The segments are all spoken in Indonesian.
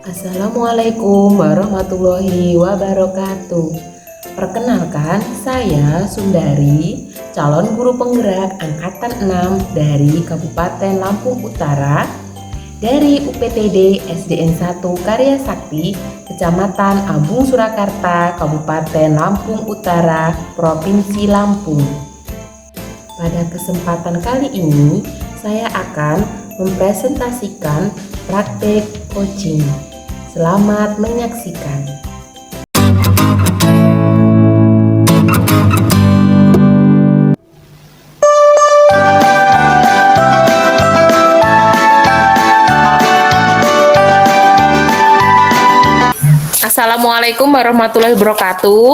Assalamualaikum warahmatullahi wabarakatuh. Perkenalkan, saya Sundari, calon guru penggerak angkatan 6 dari Kabupaten Lampung Utara dari UPTD SDN 1 Karya Sakti, Kecamatan Abung Surakarta, Kabupaten Lampung Utara, Provinsi Lampung. Pada kesempatan kali ini, saya akan mempresentasikan praktek coaching. Selamat menyaksikan. Assalamualaikum warahmatullahi wabarakatuh.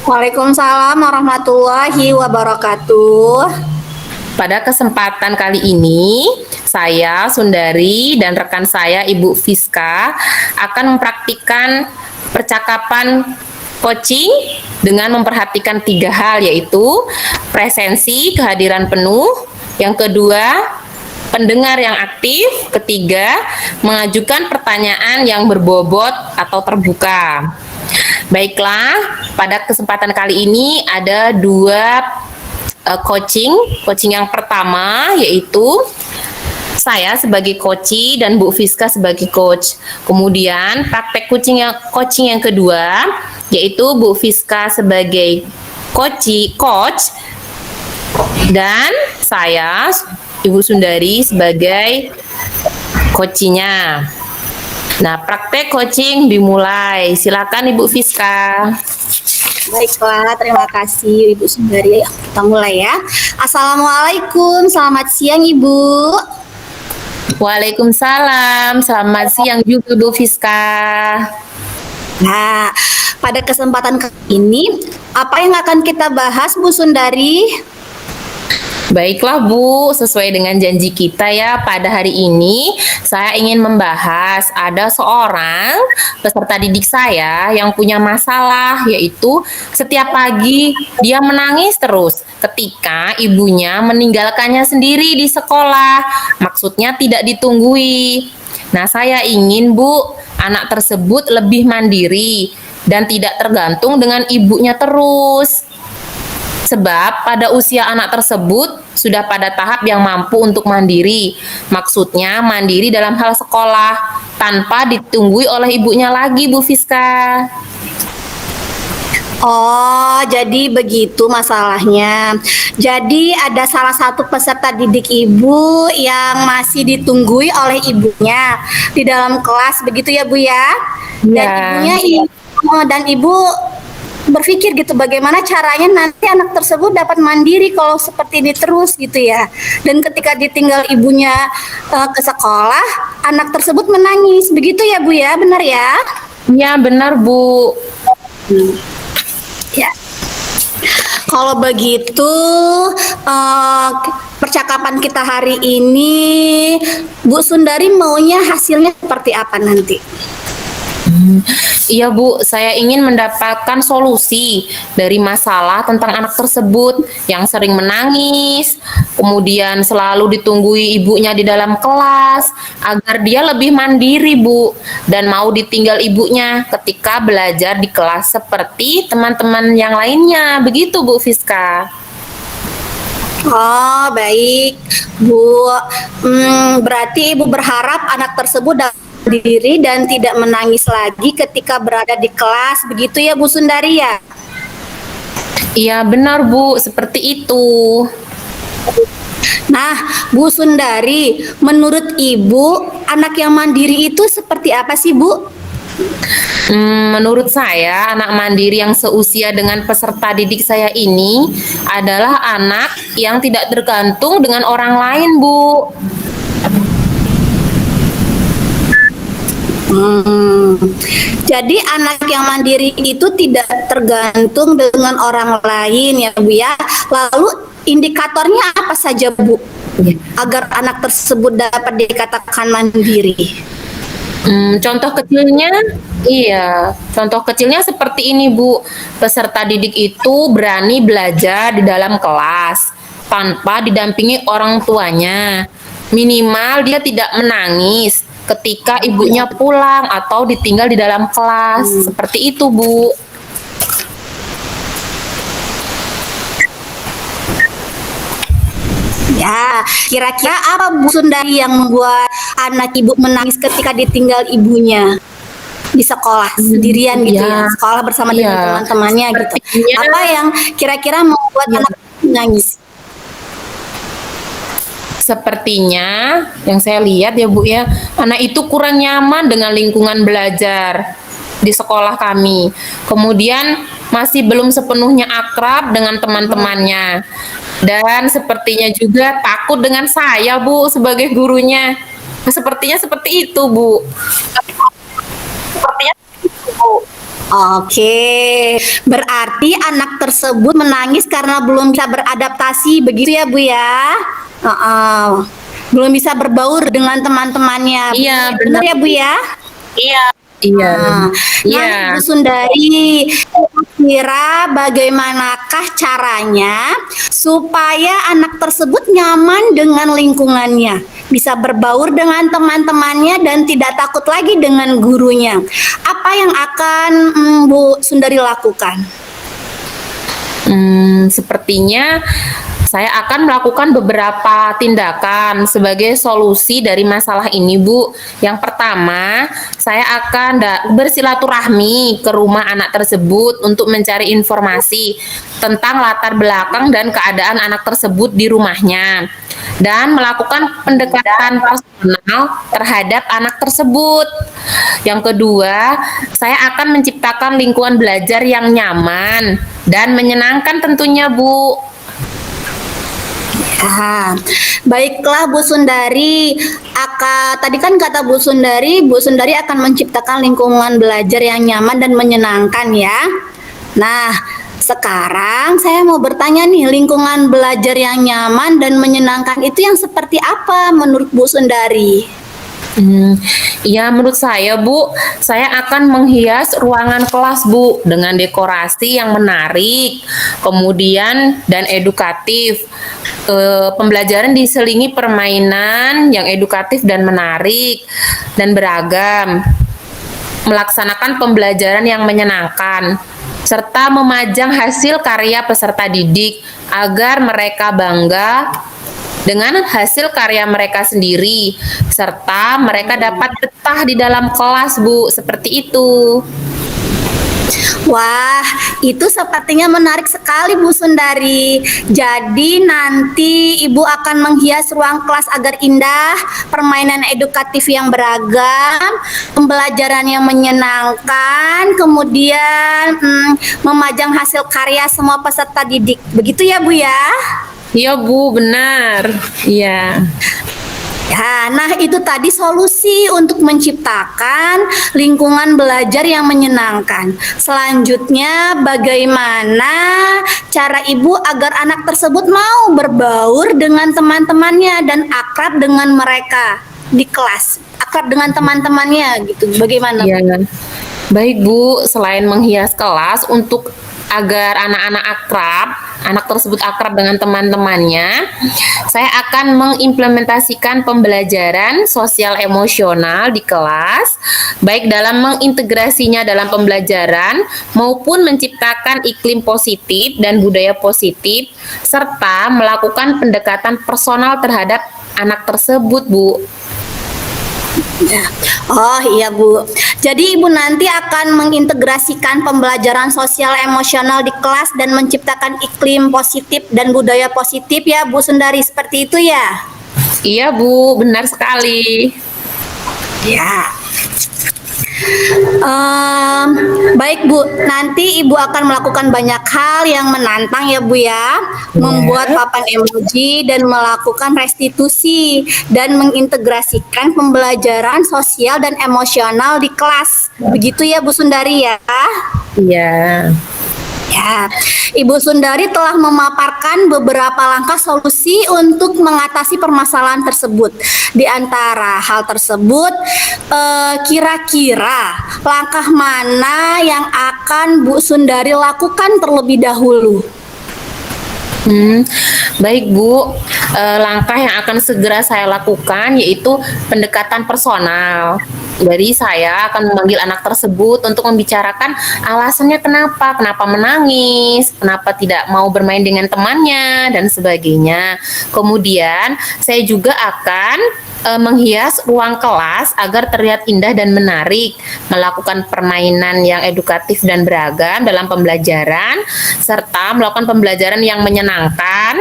Waalaikumsalam warahmatullahi wabarakatuh. Pada kesempatan kali ini, saya Sundari dan rekan saya Ibu Fiska akan mempraktikkan percakapan coaching dengan memperhatikan 3 hal, yaitu presensi, kehadiran penuh, yang kedua pendengar yang aktif, ketiga mengajukan pertanyaan yang berbobot atau terbuka. Baiklah, pada kesempatan kali ini ada 2 coaching yang pertama yaitu saya sebagai coach dan Bu Fiska sebagai coach. Kemudian praktek coaching yang kedua yaitu Bu Fiska sebagai coach dan saya Ibu Sundari sebagai coachnya. Nah, praktek coaching dimulai. Silakan Ibu Fiska. Baiklah, terima kasih Ibu Sundari. Kita mulai ya. Assalamualaikum, selamat siang Ibu. Waalaikumsalam, selamat siang juga Bu Fiska. Nah, pada kesempatan kali ini, apa yang akan kita bahas Bu Sundari? Baiklah Bu, sesuai dengan janji kita ya, pada hari ini saya ingin membahas ada seorang peserta didik saya yang punya masalah, yaitu setiap pagi dia menangis terus ketika ibunya meninggalkannya sendiri di sekolah, maksudnya tidak ditunggui. Nah, saya ingin Bu, anak tersebut lebih mandiri dan tidak tergantung dengan ibunya terus. Sebab pada usia anak tersebut sudah pada tahap yang mampu untuk mandiri. Maksudnya mandiri dalam hal sekolah tanpa ditunggui oleh ibunya lagi, Bu Fiska. Oh, jadi begitu masalahnya. Jadi ada salah satu peserta didik Ibu yang masih ditunggui oleh ibunya di dalam kelas, begitu ya Bu ya? Dan Ibu berpikir gitu bagaimana caranya nanti anak tersebut dapat mandiri kalau seperti ini terus gitu ya. Dan ketika ditinggal ibunya ke sekolah, anak tersebut menangis. Begitu ya Bu ya, benar ya? Ya, benar Bu. Ya. Kalau begitu percakapan kita hari ini Bu Sundari maunya hasilnya seperti apa nanti? Iya Bu, saya ingin mendapatkan solusi dari masalah tentang anak tersebut yang sering menangis, kemudian selalu ditunggui ibunya di dalam kelas, agar dia lebih mandiri Bu, dan mau ditinggal ibunya ketika belajar di kelas seperti teman-teman yang lainnya. Begitu Bu Fiska. Oh, baik Bu. Berarti Ibu berharap anak tersebut dapat diri dan tidak menangis lagi ketika berada di kelas, begitu ya Bu Sundari ya? Iya benar Bu, seperti itu. Nah, Bu Sundari, menurut Ibu anak yang mandiri itu seperti apa sih Bu? Menurut saya, anak mandiri yang seusia dengan peserta didik saya ini adalah anak yang tidak tergantung dengan orang lain, Bu. Jadi anak yang mandiri itu tidak tergantung dengan orang lain ya Bu ya. Lalu indikatornya apa saja Bu? Agar anak tersebut dapat dikatakan mandiri. Contoh kecilnya seperti ini Bu. Peserta didik itu berani belajar di dalam kelas tanpa didampingi orang tuanya. Minimal dia tidak menangis ketika ibunya pulang atau ditinggal di dalam kelas. Seperti itu, Bu. Ya, kira-kira apa Bu Sundari yang membuat anak ibu menangis ketika ditinggal ibunya di sekolah sendirian gitu ya, Ya, sekolah bersama dengan iya. teman-temannya gitu. Sepertinya Apa yang kira-kira membuat ya, anak menangis? sepertinya yang saya lihat ya Bu ya, anak itu kurang nyaman dengan lingkungan belajar di sekolah kami. Kemudian masih belum sepenuhnya akrab dengan teman-temannya. Dan sepertinya juga takut dengan saya, Bu, sebagai gurunya. Sepertinya seperti itu, Bu. Sepertinya seperti itu, Bu. Oke, berarti anak tersebut menangis karena belum bisa beradaptasi, begitu ya Bu ya? Heeh. Belum bisa berbaur dengan teman-temannya. Iya, Benar benar. ya Bu ya? Iya. Iya. Nah, Iya. Ibu Sundari, kira bagaimanakah caranya supaya anak tersebut nyaman dengan lingkungannya, bisa berbaur dengan teman-temannya dan tidak takut lagi dengan gurunya? Apa yang akan Bu Sundari lakukan? Sepertinya saya akan melakukan beberapa tindakan sebagai solusi dari masalah ini, Bu. Yang pertama, saya akan bersilaturahmi ke rumah anak tersebut untuk mencari informasi tentang latar belakang dan keadaan anak tersebut di rumahnya, dan melakukan pendekatan personal terhadap anak tersebut. Yang kedua, saya akan menciptakan lingkungan belajar yang nyaman dan menyenangkan tentunya, Bu. Baiklah Bu Sundari, tadi kan kata Bu Sundari akan menciptakan lingkungan belajar yang nyaman dan menyenangkan ya. Nah, sekarang saya mau bertanya nih, lingkungan belajar yang nyaman dan menyenangkan itu yang seperti apa menurut Bu Sundari? Ya, menurut saya, Bu, saya akan menghias ruangan kelas, Bu, dengan dekorasi yang menarik, kemudian dan edukatif. Pembelajaran diselingi permainan yang edukatif dan menarik dan beragam. Melaksanakan pembelajaran yang menyenangkan, serta memajang hasil karya peserta didik agar mereka bangga dengan hasil karya mereka sendiri, serta mereka dapat betah di dalam kelas, Bu. Seperti itu. Wah, itu sepertinya menarik sekali Bu Sundari. Jadi nanti Ibu akan menghias ruang kelas agar indah, permainan edukatif yang beragam, pembelajaran yang menyenangkan, kemudian memajang hasil karya semua peserta didik. Begitu ya Bu ya? Iya, Bu, benar. Iya. Ya, nah itu tadi solusi untuk menciptakan lingkungan belajar yang menyenangkan. Selanjutnya, bagaimana cara ibu agar anak tersebut mau berbaur dengan teman-temannya dan akrab dengan mereka di kelas, akrab dengan teman-temannya gitu. Bagaimana? Iya. Baik, Bu, selain menghias kelas untuk agar anak tersebut akrab dengan teman-temannya, saya akan mengimplementasikan pembelajaran sosial emosional di kelas, baik dalam mengintegrasinya dalam pembelajaran maupun menciptakan iklim positif dan budaya positif, serta melakukan pendekatan personal terhadap anak tersebut, Bu. Oh iya Bu, jadi Ibu nanti akan mengintegrasikan pembelajaran sosial emosional di kelas dan menciptakan iklim positif dan budaya positif ya Bu Sundari, seperti itu ya? Iya, Bu, benar sekali. Ya. Baik Bu, nanti Ibu akan melakukan banyak hal yang menantang ya Bu ya, membuat papan emoji dan melakukan restitusi dan mengintegrasikan pembelajaran sosial dan emosional di kelas. Begitu ya Bu Sundari ya? Iya. Ya, Ibu Sundari telah memaparkan beberapa langkah solusi untuk mengatasi permasalahan tersebut. Di antara hal tersebut, kira-kira langkah mana yang akan Bu Sundari lakukan terlebih dahulu? Hmm, baik Bu. Langkah yang akan segera saya lakukan yaitu pendekatan personal. Jadi saya akan memanggil anak tersebut untuk membicarakan alasannya kenapa menangis, kenapa tidak mau bermain dengan temannya dan sebagainya. Kemudian saya juga akan menghias ruang kelas agar terlihat indah dan menarik, melakukan permainan yang edukatif dan beragam dalam pembelajaran, serta melakukan pembelajaran yang menyenangkan,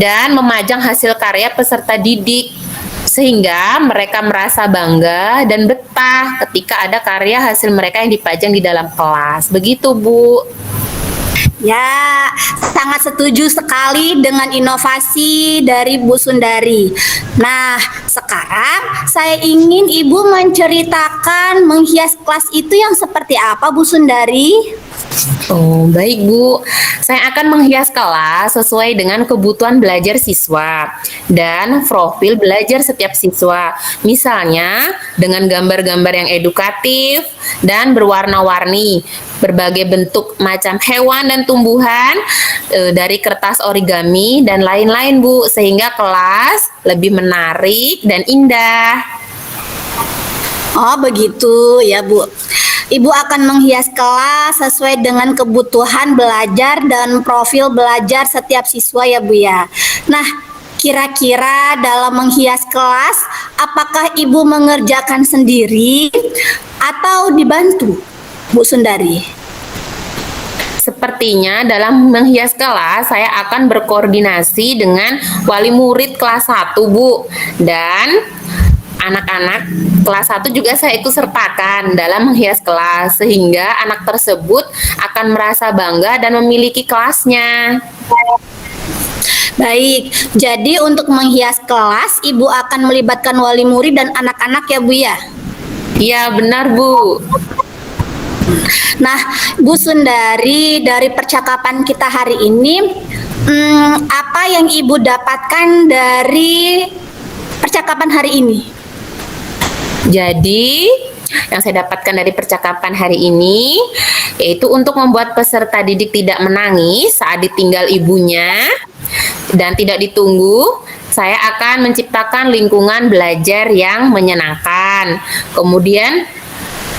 dan memajang hasil karya peserta didik sehingga mereka merasa bangga dan betah ketika ada karya hasil mereka yang dipajang di dalam kelas. Begitu, Bu. Ya, sangat setuju sekali dengan inovasi dari Bu Sundari. Nah, sekarang saya ingin Ibu menceritakan menghias kelas itu yang seperti apa, Bu Sundari? Oh, baik Bu. Saya akan menghias kelas sesuai dengan kebutuhan belajar siswa dan profil belajar setiap siswa. Misalnya dengan gambar-gambar yang edukatif dan berwarna-warni, berbagai bentuk macam hewan dan tumbuhan dari kertas origami dan lain-lain Bu, sehingga kelas lebih menarik dan indah. Oh, begitu ya, Bu. Ibu akan menghias kelas sesuai dengan kebutuhan belajar dan profil belajar setiap siswa ya, Bu ya. Nah, kira-kira dalam menghias kelas, apakah Ibu mengerjakan sendiri atau dibantu, Bu Sundari? Sepertinya dalam menghias kelas, saya akan berkoordinasi dengan wali murid kelas 1, Bu. Dan anak-anak kelas 1 juga saya ikut sertakan dalam menghias kelas, sehingga anak tersebut akan merasa bangga dan memiliki kelasnya. Baik, jadi untuk menghias kelas, Ibu akan melibatkan wali murid dan anak-anak ya, Bu ya? Iya, benar, Bu. Nah, Bu Sundari, dari percakapan kita hari ini, apa yang Ibu dapatkan dari percakapan hari ini? Jadi, yang saya dapatkan dari percakapan hari ini yaitu untuk membuat peserta didik tidak menangis saat ditinggal ibunya dan tidak ditunggu. Saya akan menciptakan lingkungan belajar yang menyenangkan. Kemudian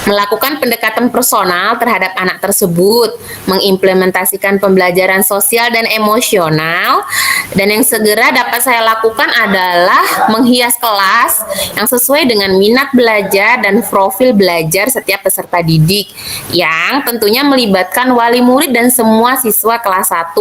melakukan pendekatan personal terhadap anak tersebut, mengimplementasikan pembelajaran sosial dan emosional, dan yang segera dapat saya lakukan adalah menghias kelas yang sesuai dengan minat belajar dan profil belajar setiap peserta didik, yang tentunya melibatkan wali murid dan semua siswa kelas 1,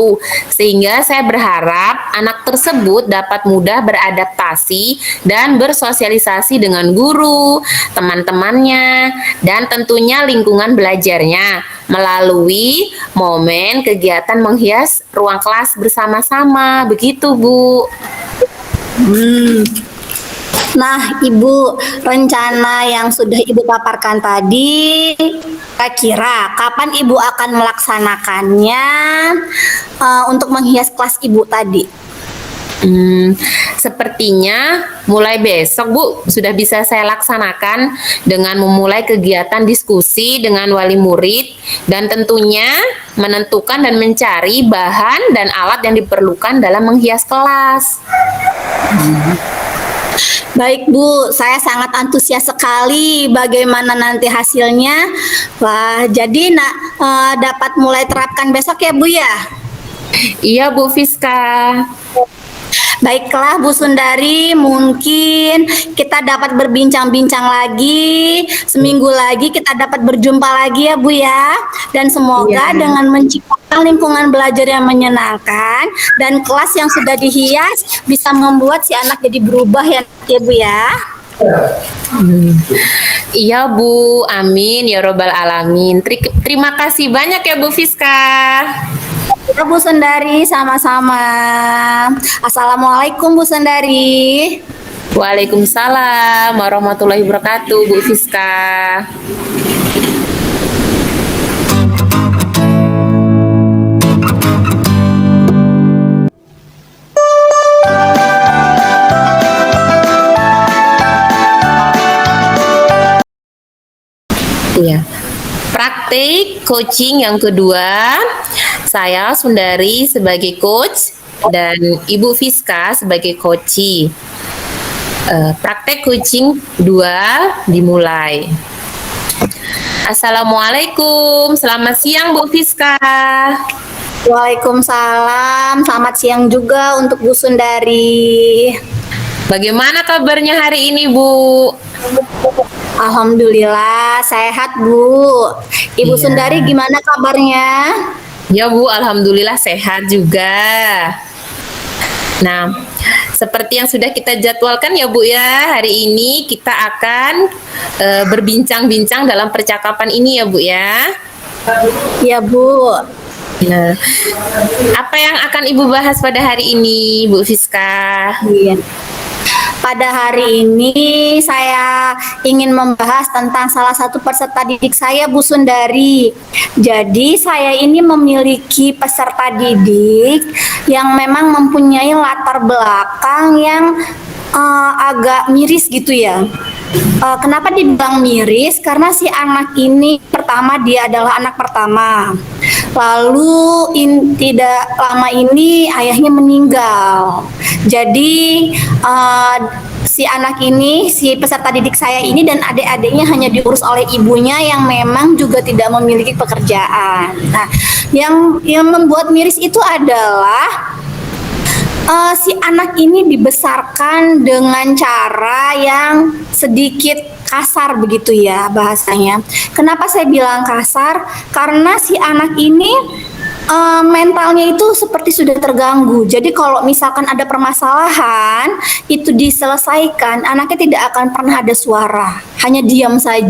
sehingga saya berharap anak tersebut dapat mudah beradaptasi dan bersosialisasi dengan guru, teman-temannya, dan tentunya lingkungan belajarnya melalui momen kegiatan menghias ruang kelas bersama-sama. Begitu, Bu. Nah, Ibu, rencana yang sudah Ibu paparkan tadi, kira-kira kapan Ibu akan melaksanakannya untuk menghias kelas Ibu tadi? Sepertinya mulai besok Bu sudah bisa saya laksanakan dengan memulai kegiatan diskusi dengan wali murid dan tentunya menentukan dan mencari bahan dan alat yang diperlukan dalam menghias kelas. Baik Bu, saya sangat antusias sekali bagaimana nanti hasilnya. Wah, jadi dapat mulai terapkan besok ya Bu ya? Iya Bu Fiska. Baiklah Bu Sundari, mungkin kita dapat berbincang-bincang lagi, seminggu lagi kita dapat berjumpa lagi ya Bu ya. Dan semoga Iya. dengan menciptakan lingkungan belajar yang menyenangkan dan kelas yang sudah dihias bisa membuat si anak jadi berubah ya Bu ya. Iya Bu, amin ya robbal alamin. Terima kasih banyak ya Bu Fiska. Ya Bu Sundari, sama-sama. Assalamualaikum Bu Sundari. Waalaikumsalam warahmatullahi wabarakatuh Bu Fiska. Iya. Praktik coaching yang kedua, saya Sundari sebagai coach dan Ibu Fiska sebagai coachee. Praktek coaching 2 dimulai. Assalamualaikum, selamat siang Bu Fiska. Waalaikumsalam, selamat siang juga untuk Bu Sundari. Bagaimana kabarnya hari ini Bu? Alhamdulillah sehat Bu. Ibu Iya. Sundari gimana kabarnya? Ya Bu, alhamdulillah sehat juga. Nah, seperti yang sudah kita jadwalkan ya Bu ya, hari ini kita akan berbincang-bincang dalam percakapan ini ya Bu ya. Ya Bu. Nah, apa yang akan Ibu bahas pada hari ini Bu Fiska? Iya. Pada hari ini saya ingin membahas tentang salah satu peserta didik saya, Bu Sundari. Jadi saya ini memiliki peserta didik yang memang mempunyai latar belakang yang agak miris gitu ya. Kenapa dibilang miris? Karena si anak ini pertama dia adalah anak pertama. Lalu tidak lama ini ayahnya meninggal. Jadi si anak ini, si peserta didik saya ini dan adik-adiknya hanya diurus oleh ibunya yang memang juga tidak memiliki pekerjaan. Nah, yang membuat miris itu adalah si anak ini dibesarkan dengan cara yang sedikit kasar begitu ya bahasanya. Kenapa saya bilang kasar? Karena si anak ini mentalnya itu seperti sudah terganggu. Jadi kalau misalkan ada permasalahan itu diselesaikan, anaknya tidak akan pernah ada suara, hanya diam saja.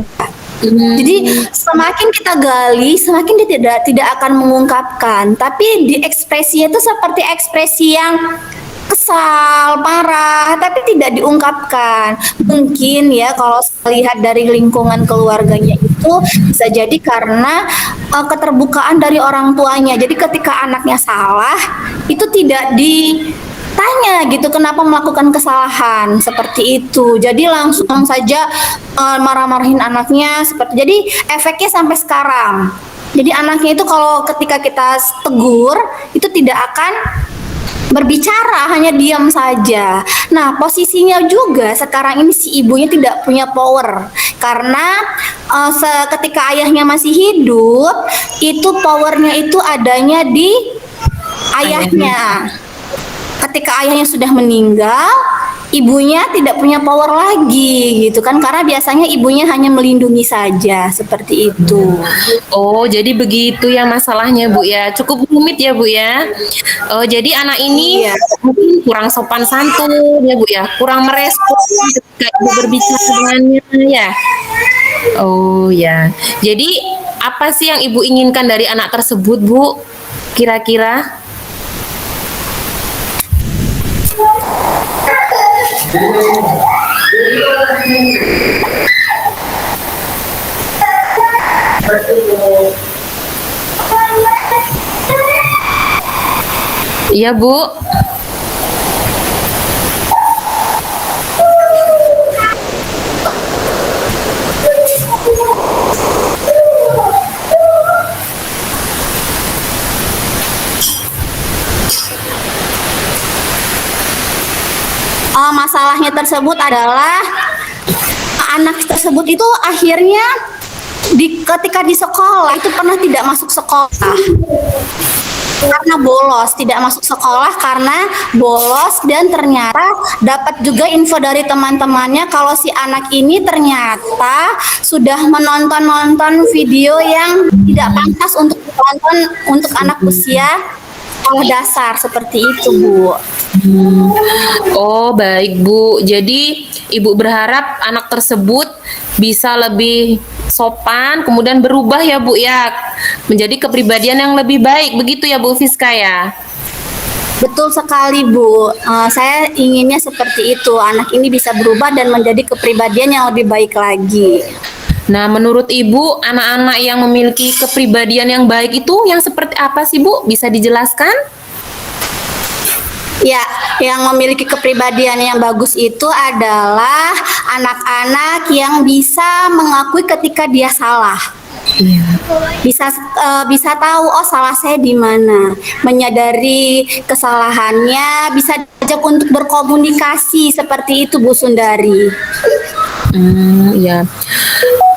Jadi semakin kita gali, semakin dia tidak akan mengungkapkan. Tapi di ekspresinya itu seperti ekspresi yang kesal, marah, tapi tidak diungkapkan. Mungkin ya kalau saya lihat dari lingkungan keluarganya itu bisa jadi karena keterbukaan dari orang tuanya. Jadi ketika anaknya salah, itu tidak ditanya gitu kenapa melakukan kesalahan seperti itu. Jadi langsung saja marah-marahin anaknya seperti. Jadi efeknya sampai sekarang. Jadi anaknya itu kalau ketika kita tegur itu tidak akan berbicara, hanya diam saja. Nah, posisinya juga sekarang ini si ibunya tidak punya power karena ketika ayahnya masih hidup, itu powernya itu adanya di ayahnya. Ketika ayahnya sudah meninggal, ibunya tidak punya power lagi gitu kan, karena biasanya ibunya hanya melindungi saja seperti itu. Oh, jadi begitu ya masalahnya Bu ya. Cukup rumit ya Bu ya. Oh, jadi anak ini Iya. mungkin kurang sopan santun ya Bu ya, kurang merespon ketika Ibu berbicara dengannya ya. Oh ya. Jadi apa sih yang Ibu inginkan dari anak tersebut Bu? Kira-kira? Iya Bu. Masalahnya tersebut adalah anak tersebut itu akhirnya ketika di sekolah itu pernah tidak masuk sekolah karena bolos, tidak masuk sekolah karena bolos, dan ternyata dapat juga info dari teman-temannya kalau si anak ini ternyata sudah menonton video yang tidak pantas untuk ditonton untuk anak usia sekolah dasar seperti itu Bu. Oh, baik Bu. Jadi Ibu berharap anak tersebut bisa lebih sopan, kemudian berubah ya Bu ya, menjadi kepribadian yang lebih baik, begitu ya Bu Fiska ya? Betul sekali Bu. Saya inginnya seperti itu, anak ini bisa berubah dan menjadi kepribadian yang lebih baik lagi. Nah, menurut Ibu, anak-anak yang memiliki kepribadian yang baik itu yang seperti apa sih Bu? Bisa dijelaskan? Ya, yang memiliki kepribadian yang bagus itu adalah anak-anak yang bisa mengakui ketika dia salah. Iya. Bisa tahu oh salah saya di mana, menyadari kesalahannya, bisa diajak untuk berkomunikasi seperti itu Bu Sundari. Ya.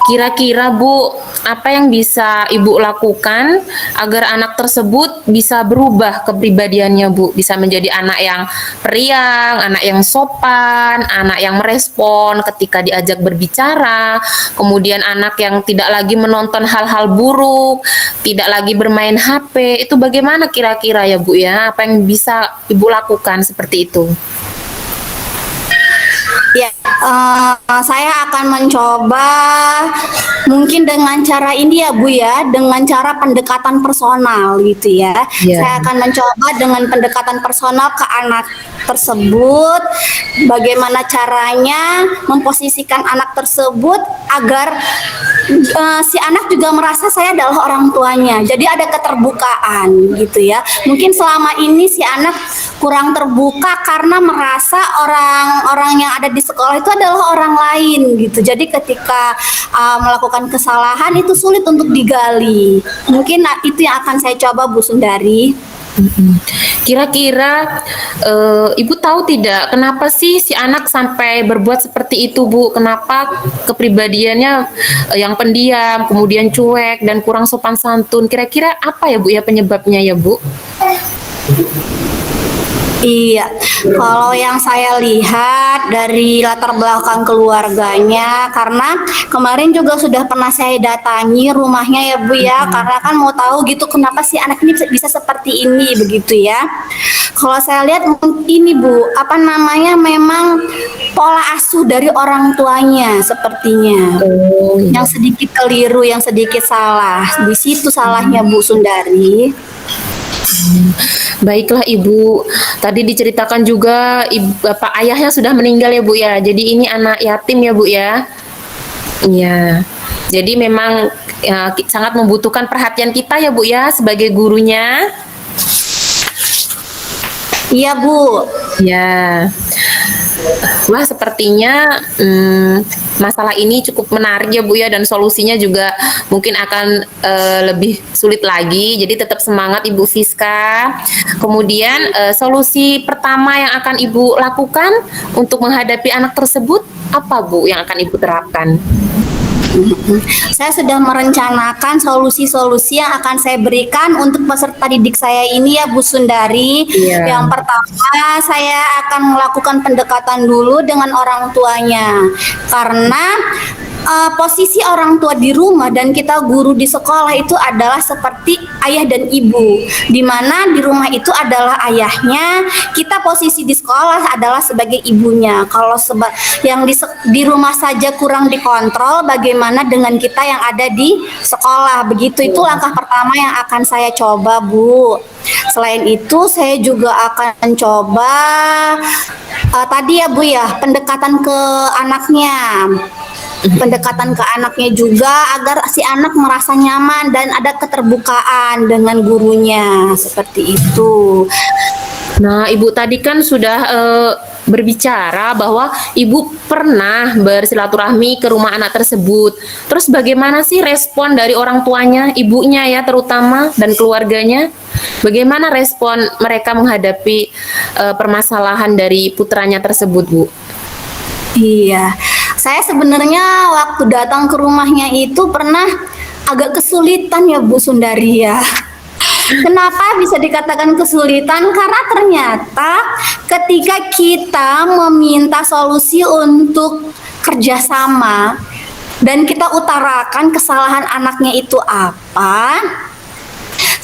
Kira-kira Bu, apa yang bisa Ibu lakukan agar anak tersebut bisa berubah kepribadiannya Bu? Bisa menjadi anak yang periang, anak yang sopan, anak yang merespon ketika diajak berbicara, kemudian anak yang tidak lagi menonton hal-hal buruk, tidak lagi bermain HP. Itu bagaimana kira-kira ya Bu ya? Apa yang bisa Ibu lakukan seperti itu? Ya, saya akan mencoba mungkin dengan cara ini ya Bu ya, dengan cara pendekatan personal gitu ya. Ya. Saya akan mencoba dengan pendekatan personal ke anak tersebut, bagaimana caranya memposisikan anak tersebut agar si anak juga merasa saya adalah orang tuanya. Jadi ada keterbukaan gitu ya. Mungkin selama ini si anak kurang terbuka karena merasa orang-orang yang ada di sekolah itu adalah orang lain gitu. Jadi ketika melakukan kesalahan itu sulit untuk digali. Mungkin itu yang akan saya coba Bu Sundari. Kira-kira Ibu tahu tidak kenapa sih si anak sampai berbuat seperti itu Bu? Kenapa kepribadiannya yang pendiam, kemudian cuek dan kurang sopan santun? Kira-kira apa ya Bu ya penyebabnya ya Bu? Iya, kalau yang saya lihat dari latar belakang keluarganya, karena kemarin juga sudah pernah saya datangi rumahnya ya Bu ya, karena kan mau tahu gitu kenapa sih anak ini bisa seperti ini begitu ya. Kalau saya lihat ini Bu, apa namanya memang pola asuh dari orang tuanya sepertinya. Yang sedikit keliru, yang sedikit salah. Di situ salahnya Bu Sundari. Baiklah Ibu, tadi diceritakan juga bapak ayahnya sudah meninggal ya Bu ya. Jadi ini anak yatim ya Bu ya. Iya. Jadi memang ya, sangat membutuhkan perhatian kita ya Bu ya sebagai gurunya. Iya Bu. Ya. Wah, sepertinya masalah ini cukup menarik ya Bu ya, dan solusinya juga mungkin akan lebih sulit lagi. Jadi tetap semangat Ibu Fiska. Kemudian solusi pertama yang akan Ibu lakukan untuk menghadapi anak tersebut apa Bu yang akan Ibu terapkan? Saya sudah merencanakan solusi-solusi yang akan saya berikan untuk peserta didik saya ini ya Bu Sundari. Iya. Yang pertama saya akan melakukan pendekatan dulu dengan orang tuanya. Karena posisi orang tua di rumah dan kita guru di sekolah itu adalah seperti ayah dan ibu, di mana di rumah itu adalah ayahnya, kita posisi di sekolah adalah sebagai ibunya. Kalau yang di rumah saja kurang dikontrol, bagaimana dengan kita yang ada di sekolah? Begitu, itu langkah pertama yang akan saya coba Bu. Selain itu saya juga akan coba tadi ya Bu ya, pendekatan ke anaknya. Pendekatan ke anaknya juga agar si anak merasa nyaman dan ada keterbukaan dengan gurunya, seperti itu. Nah, Ibu tadi kan sudah berbicara bahwa Ibu pernah bersilaturahmi ke rumah anak tersebut. Terus bagaimana sih respon dari orang tuanya, ibunya ya terutama, dan keluarganya? Bagaimana respon mereka menghadapi permasalahan dari putranya tersebut, Bu? Iya, saya sebenarnya waktu datang ke rumahnya itu pernah agak kesulitan ya Bu Sundari ya. Kenapa bisa dikatakan kesulitan? Karena ternyata ketika kita meminta solusi untuk kerjasama dan kita utarakan kesalahan anaknya itu apa,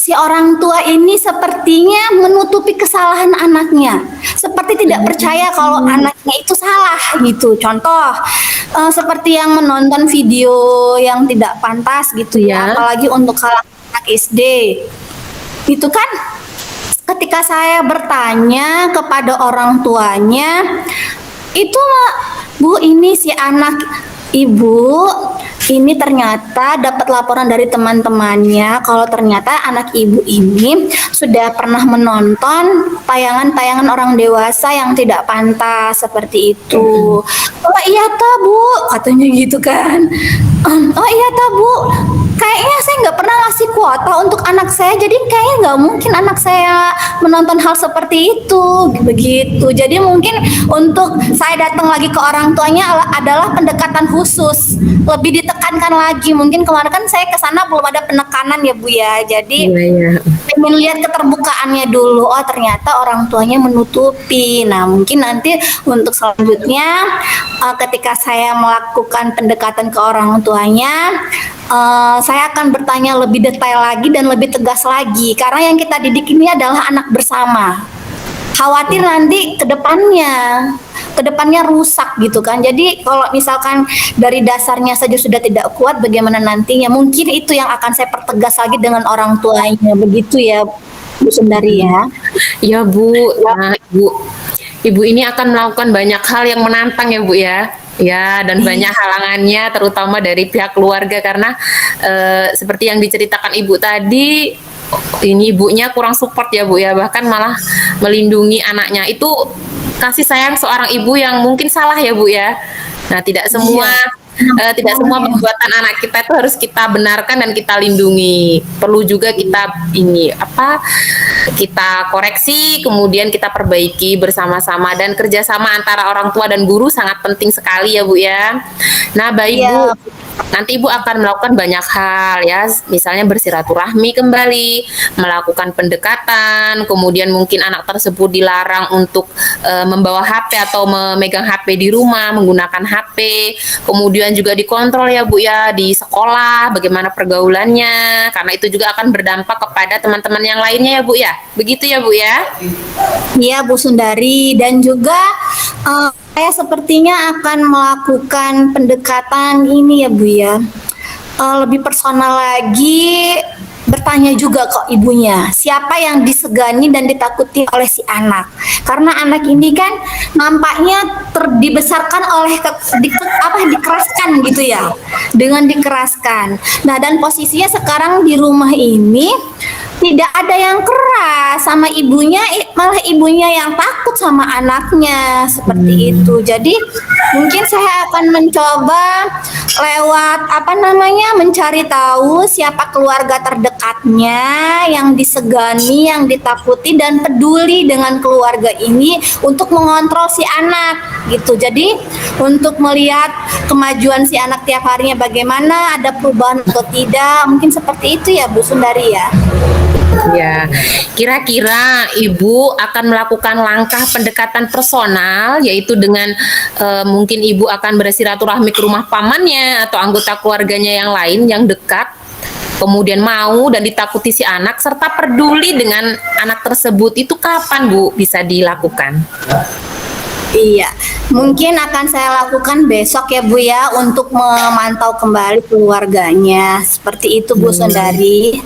si orang tua ini sepertinya menutupi kesalahan anaknya, seperti tidak percaya kalau anaknya itu salah gitu. Contoh seperti yang menonton video yang tidak pantas gitu ya, apalagi untuk kalangan anak SD. Itu kan ketika saya bertanya kepada orang tuanya, itu Bu, ini si anak ibu ini ternyata dapat laporan dari teman-temannya kalau ternyata anak ibu ini sudah pernah menonton tayangan-tayangan orang dewasa yang tidak pantas seperti itu. Oh iya toh Bu, katanya gitu kan. Oh iya toh Bu, kayaknya kuota untuk anak saya, jadi kayaknya nggak mungkin anak saya menonton hal seperti itu, begitu. Jadi mungkin untuk saya datang lagi ke orang tuanya adalah pendekatan khusus, lebih ditekankan lagi. Mungkin kemarin kan saya ke sana belum ada penekanan ya Bu ya, jadi Iya, iya. pengen lihat keterbukaannya dulu. Oh ternyata orang tuanya menutupi. Nah mungkin nanti untuk selanjutnya ketika saya melakukan pendekatan ke orang tuanya, saya akan bertanya lebih detail lagi dan lebih tegas lagi. Karena yang kita didik ini adalah anak bersama. Khawatir nanti ke depannya rusak gitu kan. Jadi kalau misalkan dari dasarnya saja sudah tidak kuat, bagaimana nantinya? Mungkin itu yang akan saya pertegas lagi dengan orang tuanya, begitu ya Bu Sundari ya. Ya Bu, nah, Ibu ini akan melakukan banyak hal yang menantang ya Bu ya. Ya, dan banyak halangannya terutama dari pihak keluarga karena seperti yang diceritakan Ibu tadi, ini ibunya kurang support ya Bu ya, bahkan malah melindungi anaknya. Itu kasih sayang seorang ibu yang mungkin salah ya Bu ya. Nah, tidak semua perbuatan anak kita itu harus kita benarkan dan kita lindungi. Perlu juga kita kita koreksi, kemudian kita perbaiki bersama-sama, dan kerjasama antara orang tua dan guru sangat penting sekali ya Bu ya. Nah baik Iya. Bu, nanti Ibu akan melakukan banyak hal ya, misalnya bersilaturahmi kembali, melakukan pendekatan, kemudian mungkin anak tersebut dilarang untuk membawa HP atau memegang HP di rumah, menggunakan HP, kemudian juga dikontrol ya Bu ya di sekolah, bagaimana pergaulannya, karena itu juga akan berdampak kepada teman-teman yang lainnya ya Bu ya, begitu ya Bu ya. Iya Bu Sundari, dan juga saya sepertinya akan melakukan pendekatan ini ya Bu ya. Lebih personal lagi, bertanya juga ke ibunya, siapa yang disegani dan ditakuti oleh si anak. Karena anak ini kan nampaknya dibesarkan oleh dikeraskan gitu ya. Dengan dikeraskan. Nah, dan posisinya sekarang di rumah ini tidak ada yang keras sama ibunya, malah ibunya yang takut sama anaknya seperti itu. Jadi mungkin saya akan mencoba lewat mencari tahu siapa keluarga terdekatnya yang disegani, yang ditakuti, dan peduli dengan keluarga ini untuk mengontrol si anak gitu. Jadi untuk melihat kemajuan si anak tiap harinya bagaimana, ada perubahan atau tidak, mungkin seperti itu ya Bu Sundari ya. Ya, kira-kira Ibu akan melakukan langkah pendekatan personal, yaitu dengan mungkin Ibu akan bersilaturahmi ke rumah pamannya atau anggota keluarganya yang lain yang dekat, kemudian mau dan ditakuti si anak, serta peduli dengan anak tersebut. Itu kapan Bu bisa dilakukan? Iya, mungkin akan saya lakukan besok ya Bu ya, untuk memantau kembali keluarganya. Seperti itu Bu Sundari.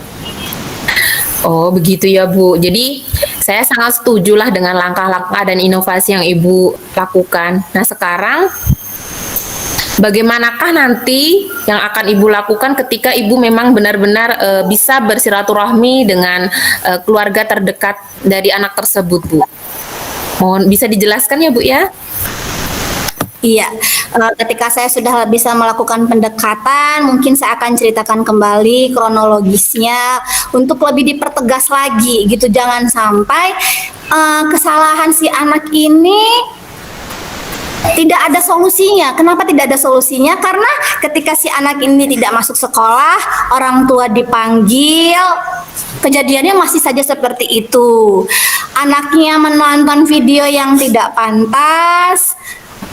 Oh begitu ya Bu. Jadi saya sangat setuju lah dengan langkah-langkah dan inovasi yang Ibu lakukan. Nah sekarang bagaimanakah nanti yang akan Ibu lakukan ketika Ibu memang benar-benar bisa bersilaturahmi dengan keluarga terdekat dari anak tersebut Bu? Mohon bisa dijelaskan ya Bu ya? Iya, ketika saya sudah bisa melakukan pendekatan, mungkin saya akan ceritakan kembali kronologisnya untuk lebih dipertegas lagi gitu. Jangan sampai kesalahan si anak ini tidak ada solusinya. Kenapa tidak ada solusinya? Karena ketika si anak ini tidak masuk sekolah, orang tua dipanggil, kejadiannya masih saja seperti itu. Anaknya menonton video yang tidak pantas,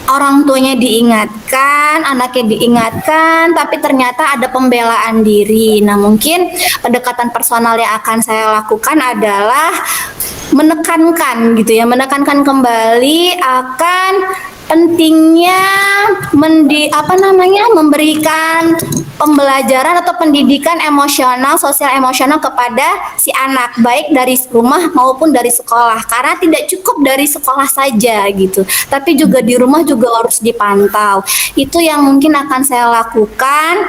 orang tuanya diingatkan, anaknya diingatkan, tapi ternyata ada pembelaan diri. Nah, mungkin pendekatan personal yang akan saya lakukan adalah menekankan gitu ya, menekankan kembali akan pentingnya memberikan pembelajaran atau pendidikan emosional, sosial emosional kepada si anak, baik dari rumah maupun dari sekolah. Karena tidak cukup dari sekolah saja gitu, tapi juga di rumah juga harus dipantau. Itu yang mungkin akan saya lakukan,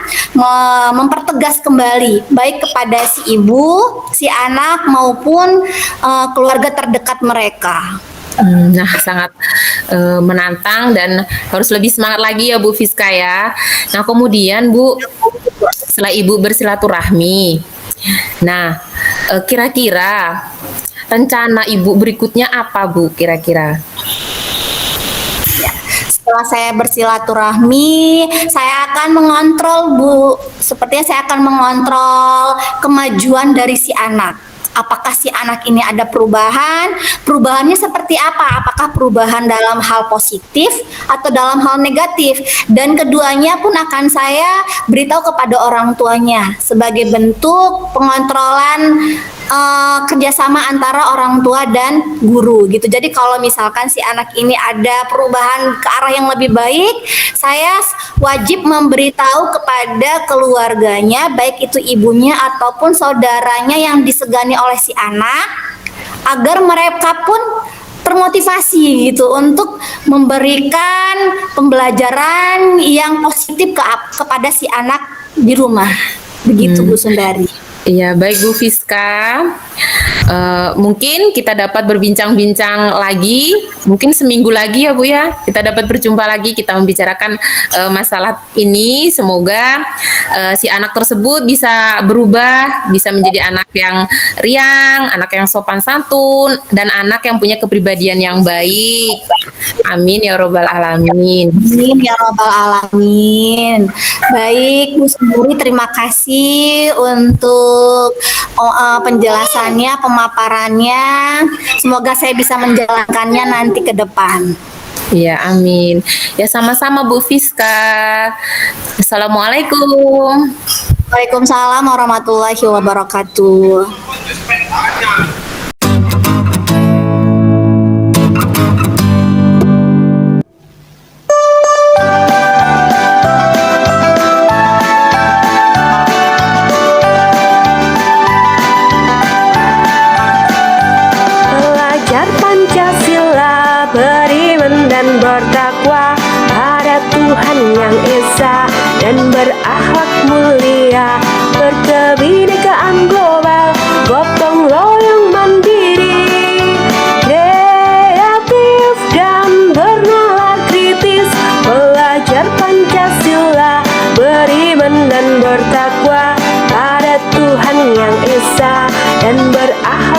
mempertegas kembali baik kepada si ibu, si anak maupun keluarga terdekat mereka. Nah, sangat menantang dan harus lebih semangat lagi ya Bu Fiska ya. Nah, kemudian Bu, setelah Ibu bersilaturahmi, Nah, kira-kira rencana Ibu berikutnya apa, Bu, kira-kira? Setelah saya bersilaturahmi, saya akan mengontrol, Bu. Sepertinya saya akan mengontrol kemajuan dari si anak. Apakah si anak ini ada perubahan? Perubahannya seperti apa? Apakah perubahan dalam hal positif atau dalam hal negatif? Dan keduanya pun akan saya beritahu kepada orang tuanya sebagai bentuk pengontrolan kerjasama antara orang tua dan guru gitu. Jadi kalau misalkan si anak ini ada perubahan ke arah yang lebih baik, saya wajib memberitahu kepada keluarganya, baik itu ibunya ataupun saudaranya yang disegani oleh si anak, agar mereka pun termotivasi gitu untuk memberikan pembelajaran yang positif kepada si anak di rumah. Begitu Bu Sundari. Iya, baik Bu Fiska. Mungkin kita dapat berbincang-bincang lagi, mungkin seminggu lagi ya Bu ya. Kita dapat berjumpa lagi, kita membicarakan masalah ini. Semoga si anak tersebut bisa berubah, bisa menjadi anak yang riang, anak yang sopan santun, dan anak yang punya kepribadian yang baik. Amin ya robbal alamin. Amin ya robbal alamin. Baik Bu Sundari, terima kasih untuk penjelasannya, pemaparannya. Semoga saya bisa menjalankannya nanti ke depan. Ya, amin. Ya, sama-sama Bu Fiska. Assalamualaikum. Waalaikumsalam warahmatullahi wabarakatuh. Belajar Pancasila, beriman dan bertakwa pada Tuhan yang Esa, dan berakhlak mulia, berkebinekaan global, gotong royong mandiri, kreatif dan bernalar kritis. Belajar Pancasila, beriman dan bertakwa pada Tuhan yang Esa, dan berakhlak